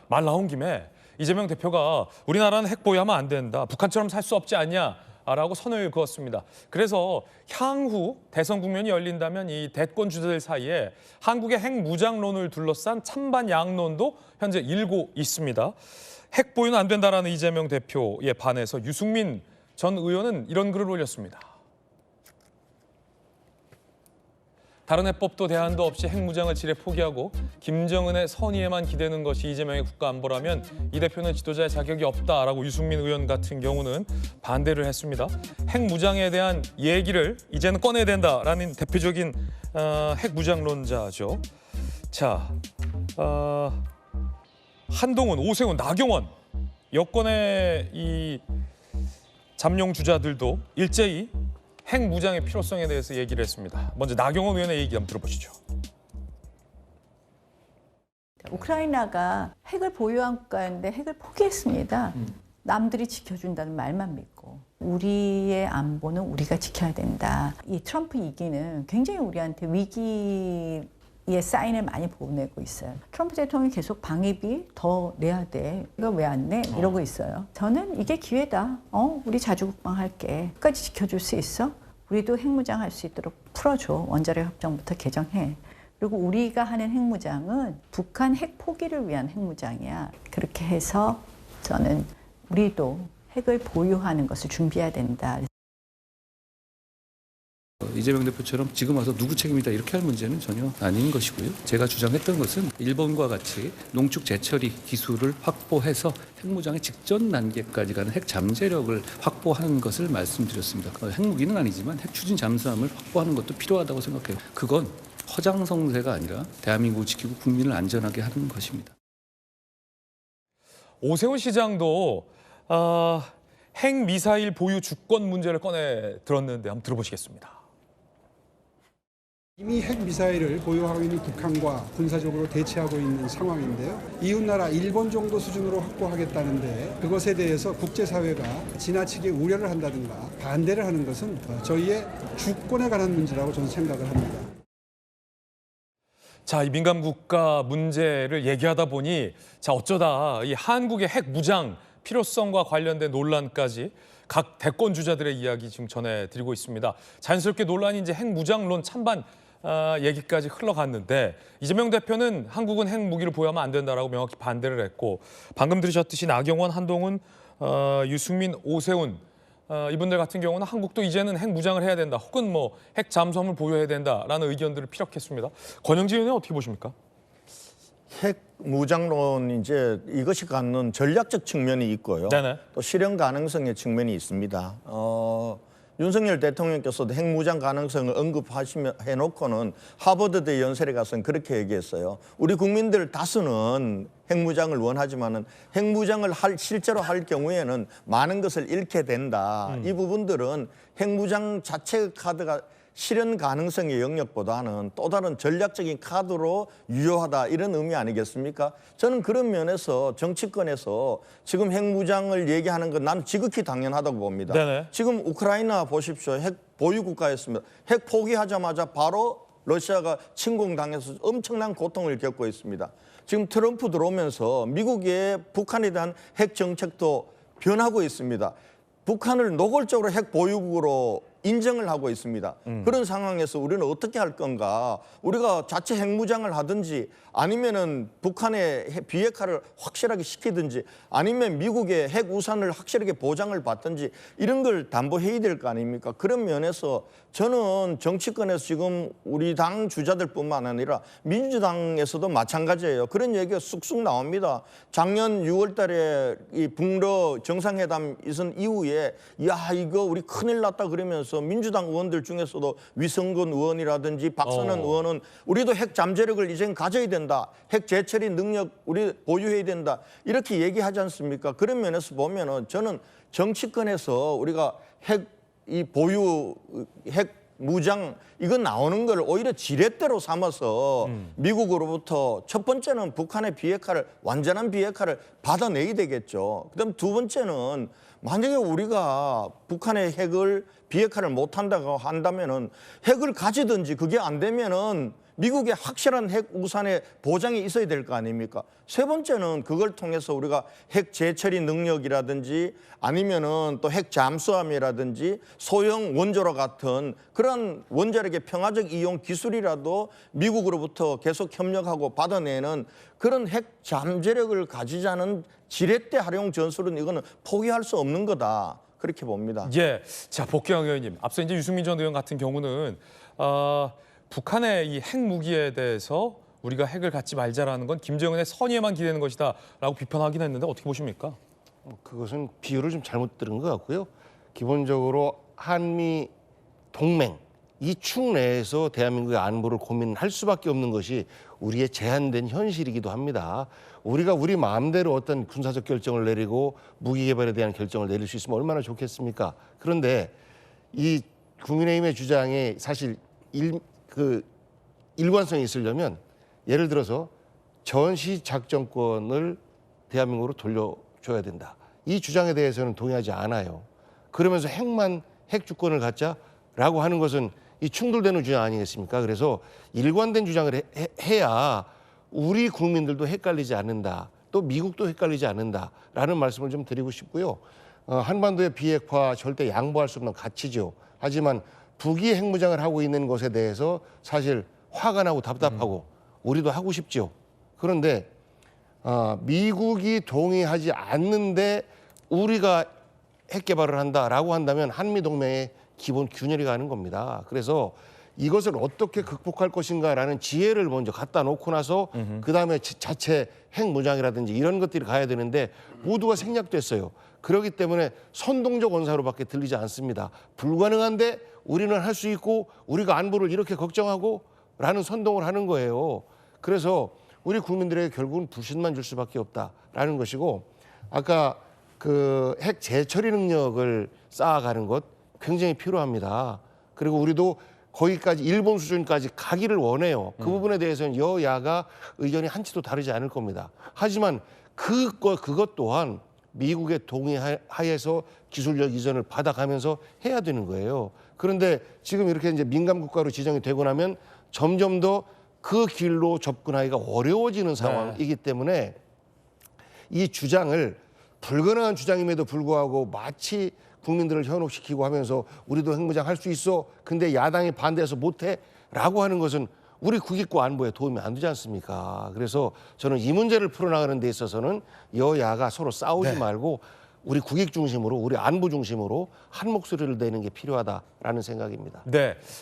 말 나온 김에 이재명 대표가 우리나라는 핵 보유하면 안 된다. 북한처럼 살 수 없지 않냐. 라고 선을 그었습니다. 그래서 향후 대선 국면이 열린다면 이 대권 주자들 사이에 한국의 핵 무장론을 둘러싼 찬반 양론도 현재 일고 있습니다. 핵 보유는 안 된다라는 이재명 대표에 반해서 유승민 전 의원은 이런 글을 올렸습니다. 다른 해법도 대안도 없이 핵무장을 지레 포기하고 김정은의 선의에만 기대는 것이 이재명의 국가안보라면 이 대표는 지도자의 자격이 없다라고 유승민 의원 같은 경우는 반대를 했습니다. 핵무장에 대한 얘기를 이제는 꺼내야 된다라는 대표적인 핵무장론자죠. 자, 한동훈, 오세훈, 나경원 여권의 이 잠룡 주자들도 일제히 핵무장의 필요성에 대해서 얘기를 했습니다. 먼저 나경원 의원의 얘기 한번 들어보시죠. 우크라이나가 핵을 보유한 국가인데 핵을 포기했습니다. 남들이 지켜준다는 말만 믿고 우리의 안보는 우리가 지켜야 된다. 이 트럼프 이기는 굉장히 우리한테 위기의 사인을 많이 보내고 있어요. 트럼프 대통령이 계속 방위비 더 내야 돼. 이거 왜 안 내? 이러고 있어요. 저는 이게 기회다. 우리 자주국방 할게. 끝까지 지켜줄 수 있어? 우리도 핵무장 할 수 있도록 풀어줘. 원자력 협정부터 개정해. 그리고 우리가 하는 핵무장은 북한 핵 포기를 위한 핵무장이야. 그렇게 해서 저는 우리도 핵을 보유하는 것을 준비해야 된다. 이재명 대표처럼 지금 와서 누구 책임이다 이렇게 할 문제는 전혀 아닌 것이고요. 제가 주장했던 것은 일본과 같이 농축 재처리 기술을 확보해서 핵무장의 직전 단계까지 가는 핵 잠재력을 확보하는 것을 말씀드렸습니다. 핵무기는 아니지만 핵 추진 잠수함을 확보하는 것도 필요하다고 생각해요. 그건 허장성세가 아니라 대한민국을 지키고 국민을 안전하게 하는 것입니다. 오세훈 시장도 핵미사일 보유 주권 문제를 꺼내 들었는데 한번 들어보시겠습니다. 이미 핵미사일을 보유하고 있는 북한과 군사적으로 대치하고 있는 상황인데요. 이웃나라 일본 정도 수준으로 확보하겠다는데 그것에 대해서 국제사회가 지나치게 우려를 한다든가 반대를 하는 것은 저희의 주권에 관한 문제라고 저는 생각을 합니다. 자, 이 민감 국가 문제를 얘기하다 보니 어쩌다 이 한국의 핵 무장 필요성과 관련된 논란까지 각 대권 주자들의 이야기 지금 전해드리고 있습니다. 자연스럽게 논란이 이제 핵 무장론 찬반 얘기까지 흘러갔는데 이재명 대표는 한국은 핵 무기를 보유하면 안 된다라고 명확히 반대를 했고 방금 들으셨듯이 나경원, 한동훈, 유승민, 오세훈 이분들 같은 경우는 한국도 이제는 핵 무장을 해야 된다 혹은 뭐 핵 잠수함을 보유해야 된다라는 의견들을 피력했습니다. 권영진 의원은 어떻게 보십니까? 핵 무장론 이제 이것이 갖는 전략적 측면이 있고요. 네네. 또 실현 가능성의 측면이 있습니다. 윤석열 대통령께서도 핵무장 가능성을 해놓고는 하버드대 연설에 가서는 그렇게 얘기했어요. 우리 국민들 다수는 핵무장을 원하지만은 핵무장을 실제로 할 경우에는 많은 것을 잃게 된다. 이 부분들은 핵무장 자체 카드가 실현 가능성의 영역보다는 또 다른 전략적인 카드로 유효하다 이런 의미 아니겠습니까? 저는 그런 면에서 정치권에서 지금 핵무장을 얘기하는 건 난 지극히 당연하다고 봅니다. 네네. 지금 우크라이나 보십시오. 핵 보유 국가였습니다. 핵 포기하자마자 바로 러시아가 침공당해서 엄청난 고통을 겪고 있습니다. 지금 트럼프 들어오면서 미국의 북한에 대한 핵 정책도 변하고 있습니다. 북한을 노골적으로 핵 보유국으로 인정을 하고 있습니다. 그런 상황에서 우리는 어떻게 할 건가? 우리가 자체 핵무장을 하든지 아니면은 북한의 비핵화를 확실하게 시키든지 아니면 미국의 핵 우산을 확실하게 보장을 받든지 이런 걸 담보해야 될 거 아닙니까? 그런 면에서 저는 정치권에서 지금 우리 당 주자들뿐만 아니라 민주당에서도 마찬가지예요. 그런 얘기가 쑥쑥 나옵니다. 작년 6월 달에 이 북러 정상회담 있은 이후에 야 이거 우리 큰일 났다 그러면서 민주당 의원들 중에서도 위성근 의원이라든지 박선원 의원은 우리도 핵 잠재력을 이젠 가져야 된다. 핵 재처리 능력 우리 보유해야 된다. 이렇게 얘기하지 않습니까? 그런 면에서 보면은 저는 정치권에서 우리가 핵 무장 이거 나오는 걸 오히려 지렛대로 삼아서 미국으로부터 첫 번째는 북한의 비핵화를 완전한 비핵화를 받아내야 되겠죠. 그다음 두 번째는 만약에 우리가 북한의 핵을 비핵화를 못한다고 한다면은 핵을 가지든지 그게 안 되면은 미국의 확실한 핵 우산의 보장이 있어야 될 거 아닙니까? 세 번째는 그걸 통해서 우리가 핵 재처리 능력이라든지 아니면은 또 핵 잠수함이라든지 소형 원조로 같은 그런 원자력의 평화적 이용 기술이라도 미국으로부터 계속 협력하고 받아내는 그런 핵 잠재력을 가지자는 지렛대 활용 전술은 이거는 포기할 수 없는 거다. 그렇게 봅니다. 예, 자 복귀영 의원님, 앞서 이제 유승민 전 의원 같은 경우는 북한의 이 핵 무기에 대해서 우리가 핵을 갖지 말자라는 건 김정은의 선의에만 기대는 것이다라고 비판하긴 했는데 어떻게 보십니까? 그것은 비유를 좀 잘못 들은 것 같고요. 기본적으로 한미 동맹 이 축 내에서 대한민국의 안보를 고민할 수밖에 없는 것이 우리의 제한된 현실이기도 합니다. 우리가 우리 마음대로 어떤 군사적 결정을 내리고 무기 개발에 대한 결정을 내릴 수 있으면 얼마나 좋겠습니까? 그런데 이 국민의힘의 주장에 사실 일관성이 있으려면 예를 들어서 전시 작전권을 대한민국으로 돌려줘야 된다. 이 주장에 대해서는 동의하지 않아요. 그러면서 핵 주권을 갖자라고 하는 것은 이 충돌되는 주장 아니겠습니까? 그래서 일관된 주장을 해야 우리 국민들도 헷갈리지 않는다. 또 미국도 헷갈리지 않는다라는 말씀을 좀 드리고 싶고요. 한반도의 비핵화 절대 양보할 수 없는 가치죠. 하지만 북이 핵무장을 하고 있는 것에 대해서 사실 화가 나고 답답하고 우리도 하고 싶죠. 그런데 미국이 동의하지 않는데 우리가 핵 개발을 한다라고 한다면 한미동맹의 기본 균열이 가는 겁니다. 그래서 이것을 어떻게 극복할 것인가라는 지혜를 먼저 갖다 놓고 나서 그다음에 자체 핵무장이라든지 이런 것들이 가야 되는데 모두가 생략됐어요. 그렇기 때문에 선동적 언사로밖에 들리지 않습니다. 불가능한데 우리는 할 수 있고 우리가 안보를 이렇게 걱정하고 라는 선동을 하는 거예요. 그래서 우리 국민들에게 결국은 불신만 줄 수밖에 없다라는 것이고 아까 그 핵 재처리 능력을 쌓아가는 것 굉장히 필요합니다. 그리고 우리도 거기까지 일본 수준까지 가기를 원해요. 그 부분에 대해서는 여야가 의견이 한치도 다르지 않을 겁니다. 하지만 그것 또한 미국의 동의하에서 기술력 이전을 받아가면서 해야 되는 거예요. 그런데 지금 이렇게 이제 민감 국가로 지정이 되고 나면 점점 더 그 길로 접근하기가 어려워지는 상황이기 때문에 이 주장을 불가능한 주장임에도 불구하고 마치 국민들을 현혹시키고 하면서 우리도 핵무장 할 수 있어. 근데 야당이 반대해서 못해. 라고 하는 것은 우리 국익과 안보에 도움이 안 되지 않습니까? 그래서 저는 이 문제를 풀어나가는 데 있어서는 여야가 서로 싸우지 말고 우리 국익 중심으로 우리 안보 중심으로 한 목소리를 내는 게 필요하다라는 생각입니다. 네,